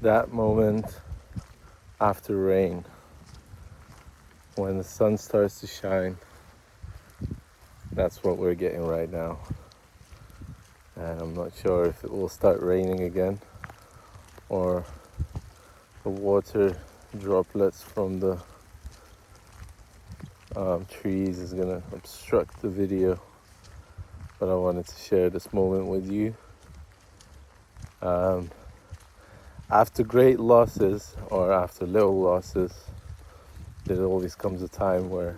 that moment after rain, when the sun starts to shine. That's what we're getting right now. And I'm not sure if it will start raining again, or the water droplets from the trees is gonna obstruct the video. But I wanted to share this moment with you. After great losses, or after little losses, there always comes a time where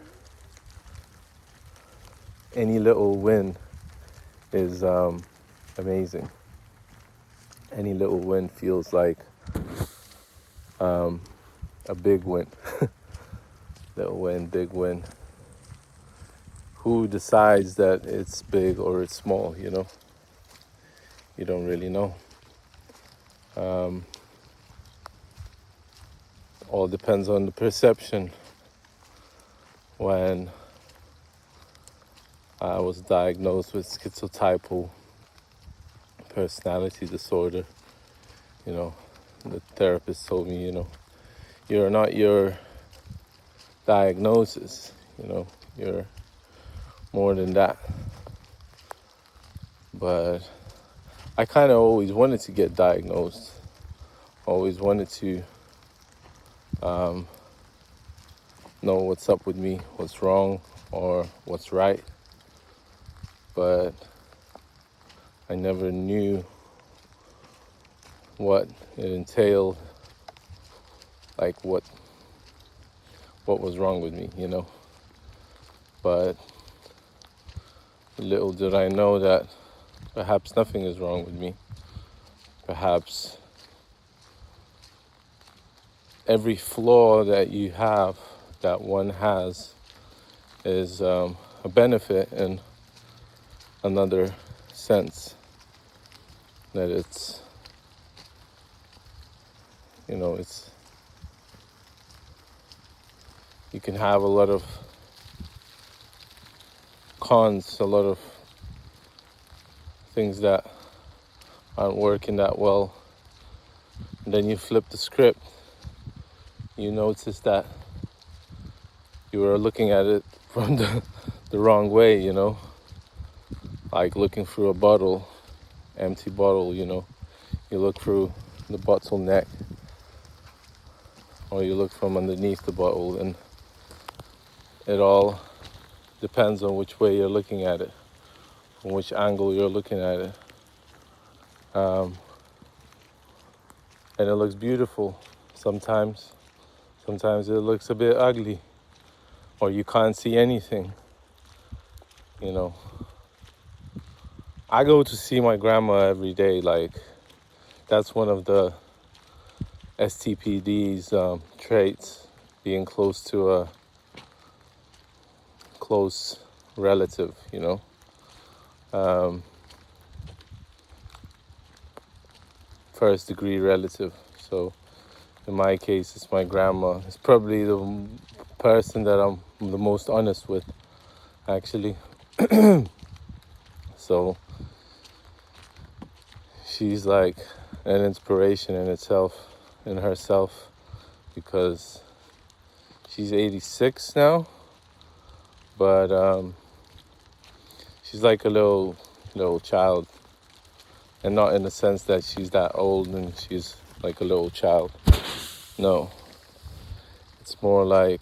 any little win is amazing. Any little win feels like a big win. Little win, big win. Who decides that it's big or it's small, you know? You don't really know. All depends on the perception. When I was diagnosed with schizotypal personality disorder, you know, the therapist told me, you know, you're not your diagnosis, you know, you're more than that. But I kind of always wanted to get diagnosed, always wanted to know what's up with me, what's wrong, or what's right. But I never knew what it entailed, like what was wrong with me, you know. But little did I know that perhaps nothing is wrong with me. Perhaps every flaw that you have, that one has, is a benefit in another sense. That it's, you know, it's, you can have a lot of cons, a lot of things that aren't working that well. And then you flip the script. You notice that you were looking at it from the wrong way, you know. Like looking through a bottle, empty bottle, you know. You look through the bottleneck, or you look from underneath the bottle, and it all depends on which way you're looking at it, from which angle you're looking at it. And it looks beautiful sometimes. Sometimes it looks a bit ugly, or you can't see anything, you know. I go to see my grandma every day. Like, that's one of the stpd's traits, being close to a close relative, you know. First degree relative. So in my case, it's my grandma. It's probably the person that I'm the most honest with, actually. So she's like an inspiration in itself, in herself, because she's 86 now, but she's like a little child, and not in the sense that she's that old and she's like a little child. No, it's more like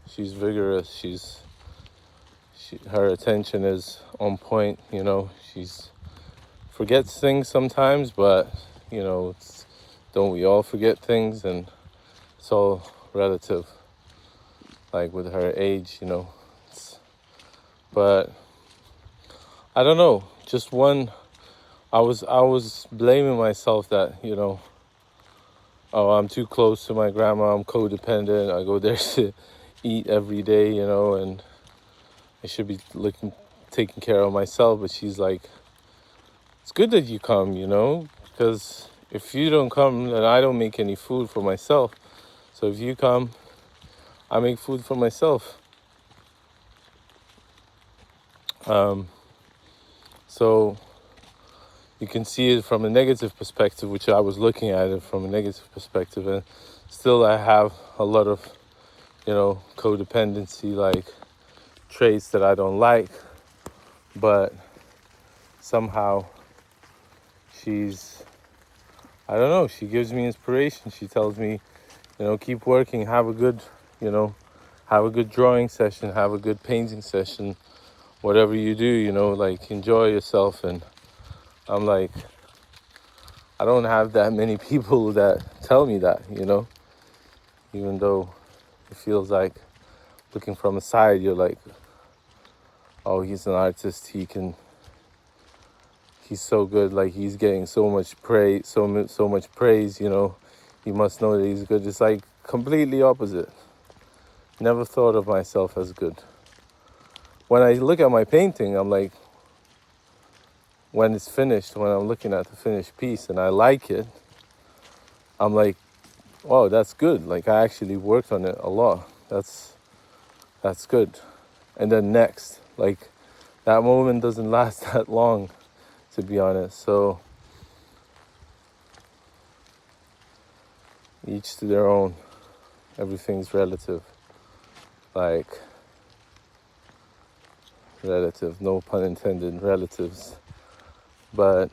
she's vigorous. Her attention is on point. You know, she's forgets things sometimes, but you know, don't we all forget things? And it's all relative. Like with her age, you know. But I don't know. Just one. I was blaming myself that, you know, oh, I'm too close to my grandma. I'm codependent. I go there to eat every day, you know, and I should be taking care of myself. But she's like, it's good that you come, you know, because if you don't come, then I don't make any food for myself. So if you come, I make food for myself. So, you can see it from a negative perspective, which I was looking at it from a negative perspective, and still I have a lot of, codependency like traits that I don't like, but somehow I don't know, she gives me inspiration. She tells me, keep working, have a good drawing session, have a good painting session, whatever you do, like enjoy yourself. And I'm like, I don't have that many people that tell me that, even though it feels like, looking from the side, you're like, oh, he's an artist, he's so good, like he's getting so much praise, so much praise, you must know that he's good. It's like completely opposite. Never thought of myself as good. When I look at my painting, I'm like, when it's finished, when I'm looking at the finished piece and I like it, I'm like, wow, that's good. Like I actually worked on it a lot. That's good. And then next, like that moment doesn't last that long, to be honest. So each to their own. Everything's relative. Like relative, no pun intended, relatives. But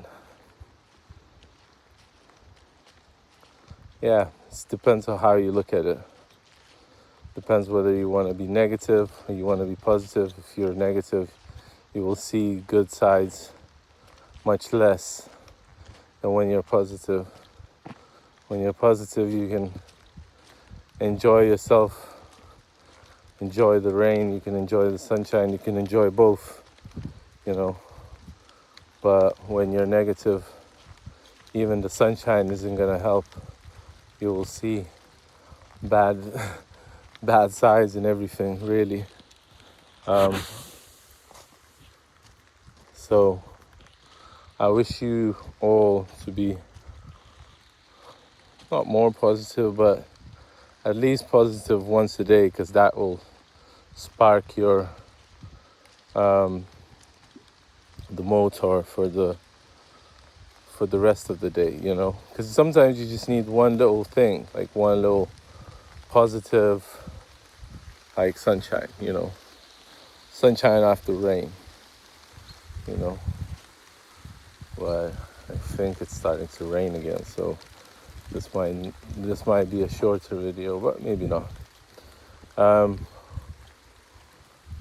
yeah, it depends on how you look at it. Depends whether you want to be negative or you want to be positive. If you're negative, you will see good sides much less than when you're positive. When you're positive, you can enjoy yourself, enjoy the rain, you can enjoy the sunshine, you can enjoy both, But when you're negative, even the sunshine isn't going to help. You will see bad sides in everything, really. So I wish you all to be not more positive, but at least positive once a day, because that will spark your the motor for the rest of the day, because sometimes you just need one little thing, like one little positive, like sunshine, sunshine after rain, but I think it's starting to rain again, so this might be a shorter video, but maybe not.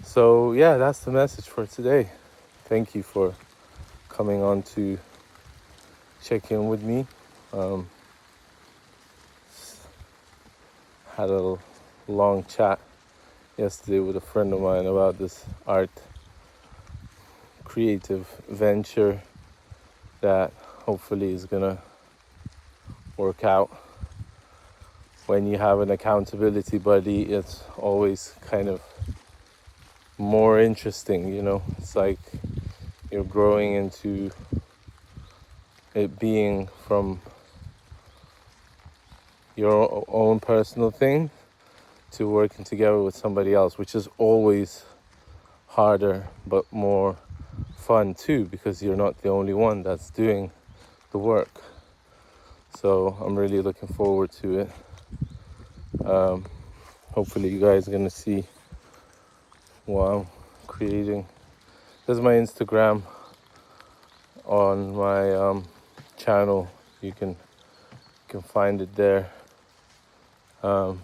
So yeah, that's the message for today. Thank you for coming on to check in with me. Had a long chat yesterday with a friend of mine about this art creative venture that hopefully is gonna work out. When you have an accountability buddy, it's always kind of more interesting, It's like you're growing into it being from your own personal thing to working together with somebody else, which is always harder but more fun too, because you're not the only one that's doing the work. So I'm really looking forward to it. Hopefully you guys are gonna see what I'm creating. There's my Instagram on my channel. You can find it there. You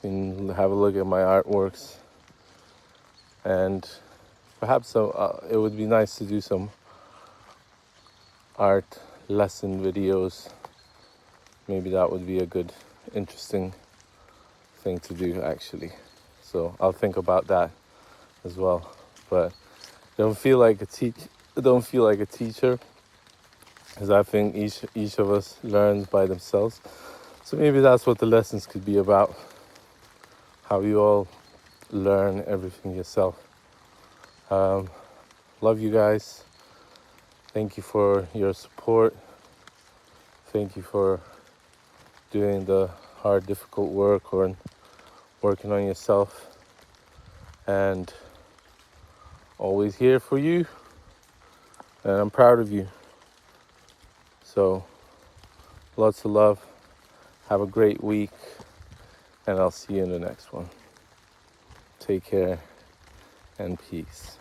can have a look at my artworks, and perhaps it would be nice to do some art lesson videos. Maybe that would be a good, interesting thing to do, actually. So I'll think about that as well. But don't feel like a teacher, because I think each of us learns by themselves. So maybe that's what the lessons could be about. How you all learn everything yourself. Love you guys. Thank you for your support. Thank you for doing the hard, difficult work or working on yourself. And always here for you. And I'm proud of you. So lots of love. Have a great week, and I'll see you in the next one. Take care and peace.